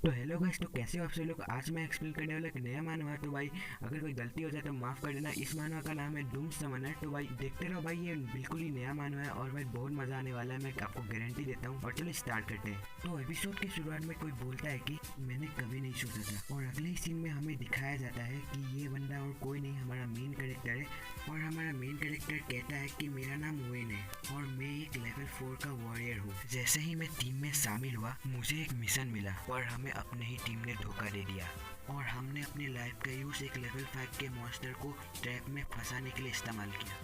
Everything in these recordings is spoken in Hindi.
तो हेलो गाइस, तो कैसे हो आप सभी लोग। आज मैं एक्सप्लेन करने वाला एक नया मानवा। तो भाई अगर कोई गलती हो जाए तो माफ़ कर देना। इस मानवा का नाम है डूम समनर। तो भाई देखते रहो भाई, ये बिल्कुल ही नया मानवा है और भाई बहुत मज़ा आने वाला है, मैं आपको गारंटी देता हूँ। और चलो स्टार्ट करते हैं। तो एपिसोड की शुरुआत में कोई बोलता है कि मैंने कभी नहीं सोचा था, और अगले ही सीन में हमें दिखाया जाता है कि ये बंदा और कोई नहीं, हमारा मेन कैरेक्टर है। और हमारा मेन कैरेक्टर कहता है कि मेरा नाम वेन है और मैं एक लेवल 4 का वॉरियर हूँ। जैसे ही मैं टीम में शामिल हुआ, मुझे एक मिशन मिला और हमें अपने ही टीम ने धोखा दे दिया, और हमने अपनी लाइफ का यूज एक लेवल 5 के मॉन्स्टर को ट्रैप में फंसाने के लिए इस्तेमाल किया,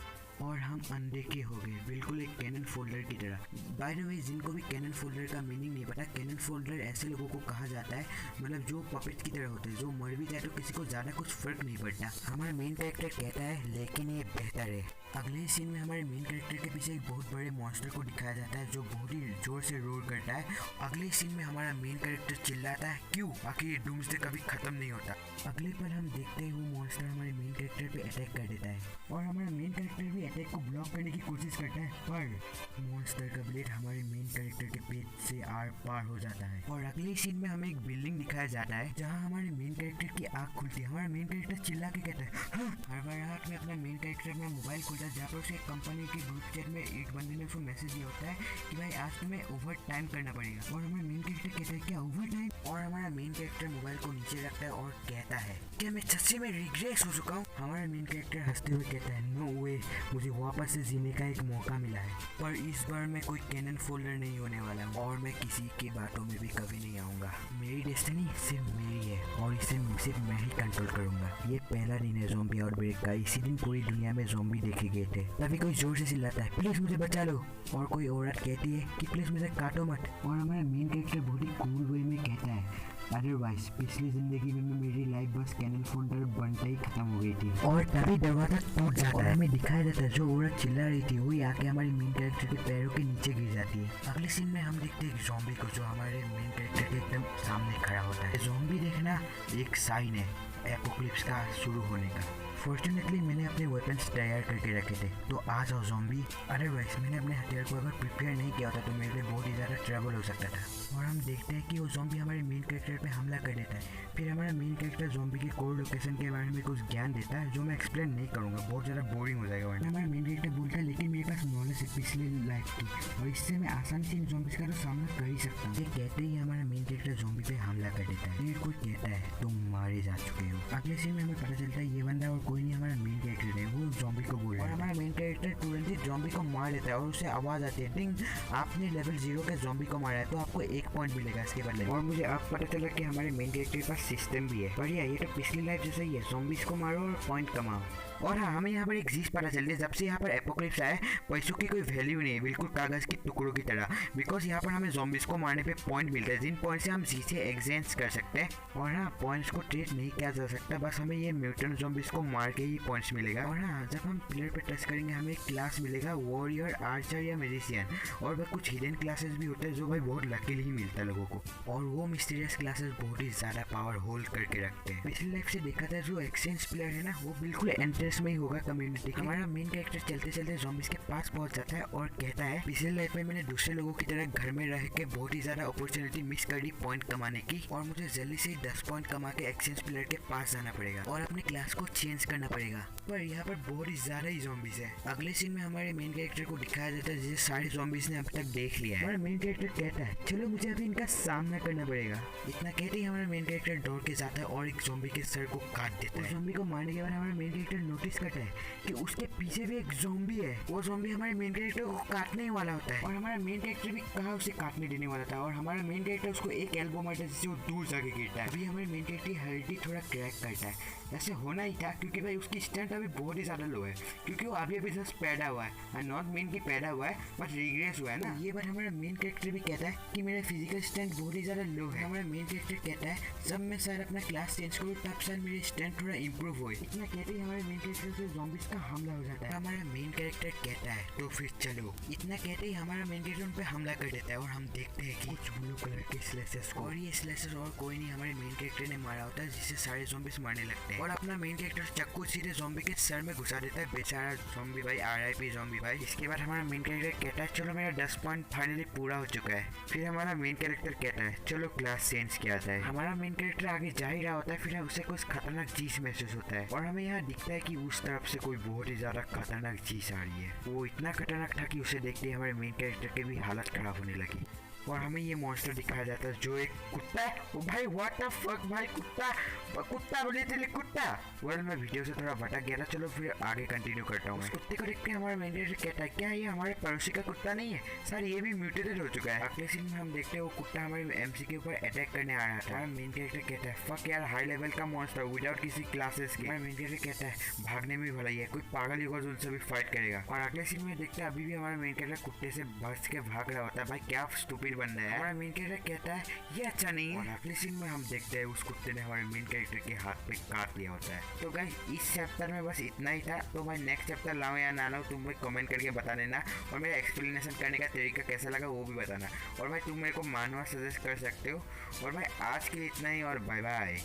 और हम अनदेखे हो गए, बिल्कुल एक कैनन फोल्डर की तरह। बाय द वे, जिनको भी कैनन फोल्डर का मीनिंग नहीं पता, कैनन फोल्डर ऐसे लोगों को कहा जाता है मतलब जो पपेट की तरह होते हैं, जो मर भी जाए तो किसी को ज़्यादा कुछ फर्क नहीं पड़ता। हमारा मेन कैरेक्टर कहता है लेकिन ये बेहतर है। अगले ही सीन में हमारे मेन कैरेक्टर के पीछे एक बहुत बड़े मॉन्स्टर को दिखाया जाता है जो बहुत ही जोर से रोर करता है। अगले ही सीन में हमारा मेन कैरेक्टर चिल्लाता है, क्यों आखिर ये डूम्सडे कभी खत्म नहीं होता। अगले पल हम देखते हैं वो मॉन्स्टर हमारे मेन कैरेक्टर पे अटैक कर देता है, और हमारा मेन कैरेक्टर भी अटैक को ब्लॉक करने की कोशिश करता है, पर मॉन्स्टर का ब्लेड हमारे मेन कैरेक्टर के पेट से आर पार हो जाता है। और अगले सीन में हमें एक बिल्डिंग दिखाया जाता है जहाँ हमारे मेन कैरेक्टर की आँख खुलती है। हमारा मेन कैरेक्टर चिल्ला के कहता है हाँ। हर बार रात में अपना मेन कैरेक्टर अपना मोबाइल खोलता है, जहाँ पर उसे कंपनी के ग्रुप चैट में एक बंदे ने उसको मैसेज दिया होता है कि भाई आज तुम्हें ओवर टाइम करना पड़ेगा। और हमारा मेन कैरेक्टर कहता है क्या ओवर टाइम। और हमारा मेन कैरेक्टर मोबाइल को नीचे रखता है और कहता है क्या मैं सच्ची में रिग्रेस हो चुका हूँ। हमारा मेन कैरेक्टर हंसते हुए कहता है नो वे, मुझे वापस से जीने का एक मौका मिला है, पर इस बार मैं कोई कैनन फोल्डर नहीं होने वाला हूँ और मैं किसी की बातों में भी कभी नहीं आऊँगा। मेरी डेस्टिनी सिर्फ मेरी है और इसे सिर्फ मैं ही कंट्रोल करूँगा। ये पहला दिन है ज़ॉम्बी आउटब्रेक का। इसी दिन पूरी दुनिया में ज़ॉम्बी देखे गए थे। तभी कोई जोर से चिल्लाता है प्लीज़ मुझे बचा लो, और कोई औरत कहती है कि प्लीज़ मुझे काटो मत। और हमारा मेन कैरेक्टर बहुत ही कूल वे में कहता है अदरवाइज पिछली जिंदगी में मेरी लाइफ बस कैनन फोल्डर बनता ही खत्म हो गई थी। और तभी दरवाजा टूट जाता है, हमें दिखाया जाता है जो औरत चिल्ला रही थी वही आके हमारे मेन कैरेक्टर के पैरों के नीचे गिर जाती है। अगले सीन में हम देखते हैं ज़ॉम्बी को जो हमारे मेन कैरेक्टर के एकदम सामने खड़ा होता है। ज़ॉम्बी देखना एक साइन है एपोक्लिप्स का शुरू होने का। फॉर्चुनेटली मैंने अपने वेपन्स तैयार करके रखे थे, तो आ जाओ ज़ॉम्बी। अदरवाइज मैंने अपने हथियार को अगर प्रिपेयर नहीं किया होता तो मेरे लिए बहुत ही ज़्यादा ट्रबल हो सकता था। और हम देखते हैं कि वो ज़ॉम्बी हमारे मेन कैरेक्टर पे हमला कर देता है। फिर हमारा मेन कैरेक्टर ज़ॉम्बी के कोर लोकेशन के बारे में कुछ ज्ञान देता है जो मैं एक्सप्लेन नहीं करूँगा, बहुत ज़्यादा बोरिंग हो जाएगा। वरना हमारा मेन कैरेक्टर बोलता है लेकिन मेरे पास नॉलेज है पिछले लाइफ की, और इससे मैं आसानी से इन ज़ॉम्बीज का तो सामना कर ही सकता हूँ। ये कहते ही हमारा मेन कैरेक्टर ज़ॉम्बी पे हमला कर देता है। फिर कोई कहता है तुम मारे जा चुके हो। अगले सीन में हमें पता चलता है ये बंदा और कोई नहीं हमारा मेन कैरेक्टर है, वो ज़ॉम्बी को बोल रहा है। और हमारा मेन कैरेक्टर तुरंत ही ज़ॉम्बी को मार देता है और उसे आवाज़ आती है टिंग, आपने लेवल 0 के ज़ॉम्बी को मारा है तो आपको 1 पॉइंट मिलेगा इसके बदले। और मुझे अब पता चला कि हमारे मेन कैरेक्टर के पास सिस्टम भी है। बढ़िया, ये तो पिछली लाइफ जैसा ही है, ज़ॉम्बीज को मारो और पॉइंट कमाओ। और हाँ, हमें यहाँ पर एक चीज़ पता चलती है, जब से यहाँ पर एपोक्लिप्स आया पैसों की कोई वैल्यू नहीं है, बिल्कुल कागज़ के टुकड़ों की तरह। बिकॉज यहाँ पर हमें ज़ॉम्बीज को मारने पे पॉइंट मिलता है, जिन पॉइंट से हम चीज़ें एक्सचेंज कर सकते हैं। और हाँ, पॉइंट्स को ट्रेड नहीं किया जा सकता, बस हमें ये म्यूटेंट ज़ॉम्बीज को मार के ही पॉइंट्स मिलेगा। और हाँ, जब हम प्लेयर पर टच करेंगे हमें एक क्लास मिलेगा वॉरियर, आर्चर या मैजिशियन। और वह कुछ हिडन क्लासेस भी होते हैं जो भाई बहुत लकीली ही मिलता है लोगों को, और वो मिस्टीरियस क्लासेस बहुत ही ज़्यादा पावर होल्ड करके रखते हैं। पिछली लाइफ से देखा था जो एक्सचेंज प्लेयर है ना, वो बिल्कुल इंटरेस्ट में ही होगा कम्युनिटी। हमारा मेन कैरेक्टर चलते चलते ज़ॉम्बीज के पास पहुंच जाता है और कहता है पिछले लाइफ में मैंने दूसरे लोगों की तरह घर में रह के बहुत ही ज़्यादा अपॉर्चुनिटी मिस कर दी पॉइंट कमाने की, और मुझे जल्दी से 10 पॉइंट कमा के एक्सचेंज प्लेयर के पास जाना पड़ेगा और अपने क्लास को चेंज करना पड़ेगा। पर यहाँ पर बहुत ही ज़्यादा ही ज़ॉम्बीज है। अगले सीन में हमारे मेन कैरेक्टर को दिखाया जाता है जिसे सारे ज़ॉम्बीज ने अब तक देख लिया है। हमारा मेन कैरेक्टर कहता है चलो मुझे अभी इनका सामना करना पड़ेगा। इतना कहते ही हमारा मेन कैरेक्टर दौड़ के जाता है और एक ज़ॉम्बी के सर को काट देता है। ज़ॉम्बी को मारने के बाद हमारा मेन कैरेक्टर नोटिस करता है कि उसके पीछे भी एक ज़ॉम्बी है। वो ज़ॉम्बी हमारे मेन कैरेक्टर को काटने ही वाला होता है, और हमारा मेन कैरेक्टर भी कहाँ उसे काटने देने वाला था, और हमारा मेन कैरेक्टर उसको एक एल्बो मारता है जिससे वो दूर जाके गिरता है। अभी हमारे मेन कैरेक्टर की हेल्थ थोड़ा क्रैक करता है, ऐसे होना ही था क्योंकि भाई उसकी स्ट्रेंथ अभी बहुत ही ज़्यादा लो है, क्योंकि वो अभी अभी जस्ट पैदा हुआ है, नॉट मेन की पैदा हुआ है बट रिग्रेस हुआ है ना। ये बात हमारा मेन कैरेक्टर भी कहता है कि मेरा फिजिकल स्ट्रेंथ बहुत ही ज़्यादा लो है। हमारा मेन कैरेक्टर कहता है जब मैं शायद अपना क्लास चेंज करूँ तब शायद मेरी स्ट्रेंथ थोड़ा इंप्रूव हो। इतना कहते ही हमारे मेन कैरेक्टर से ज़ॉम्बीज का हमला हो जाता है। हमारा मेन कैरेक्टर कहता है तो फिर चलो, इतना कहते ही हमारा मेन कैरेक्टर उन पे हमला कर देता है और हम देखते हैं कि कुछ ब्लू कलर के स्लेशर्स को, और ये स्लेशर्स और कोई नहीं हमारे मेन कैरेक्टर ने मारा होता है, जिससे सारे ज़ॉम्बीज मरने लगते हैं। और अपना मेन कैरेक्टर चक्कू सीधे ज़ॉम्बी के सर में घुसा देता है। बेचारा ज़ॉम्बी भाई, RIP ज़ॉम्बी भाई। इसके बाद हमारा मेन कैरेक्टर कहता है चलो मेरा 10 पॉइंट फाइनली पूरा हो चुका है। फिर हमारा मेन कैरेक्टर कहता है चलो क्लास चेंज किया जाए। हमारा मेन कैरेक्टर आगे जा ही रहा होता है, फिर उसे कुछ खतरनाक चीज महसूस होता है और हमें यहाँ दिखता है कि उस तरफ से कोई बहुत ही ज्यादा खतरनाक चीज आ रही है। वो इतना खतरनाक था कि उसे देखते ही हमारे मेन कैरेक्टर की भी हालत खराब होने लगी और हमें ये मॉन्स्टर दिखाया जाता है जो एक कुत्ता है। ओ भाई व्हाट द फक भाई, कुत्ता बोले थे कुत्ता। वेल मैं वीडियो से थोड़ा भटक गया था, चलो फिर आगे कंटिन्यू करता हूँ। कुत्ते को देख के हमारा मेन कैरेक्टर कहता है क्या ये हमारे पड़ोसी का कुत्ता नहीं है सर, ये भी म्यूटेटेड हो चुका है। अगले सीन में हम देखते हैं वो कुत्ता हमारे MC के ऊपर अटैक करने आ रहा था। हमारा मेन कैरेक्टर कहता है फक यार, हाई लेवल का मॉन्स्टर विदाउट किसी क्लासेस के। हमारा मेन कैरेक्टर कहता है भागने में भलाई है, कोई पागल होगा जो उनसे भी फाइट करेगा। और अगले सीन में देखते हैं अभी भी हमारा मेन कैरेक्टर कुत्ते से बच के भाग रहा होता है। भाई क्या स्टूपिड बन रहा है। हमारा मेन कैरेक्टर कहता है ये अच्छा नहीं है। और अगले सीन में हम देखते हैं उस कुत्ते ने हमारे मेन कैरेक्टर के हाथ पे काट लिया होता है। तो गाइस इस चैप्टर में बस इतना ही था। तो भाई नेक्स्ट चैप्टर लाऊं या ना लाऊं तुम भाई कमेंट करके बता देना, और मेरा एक्सप्लेनेशन करने का तरीका कैसा लगा वो भी बताना। और भाई तुम मेरे को मानवा सजेस्ट कर सकते हो। और भाई आज के लिए इतना ही और बाय बाय।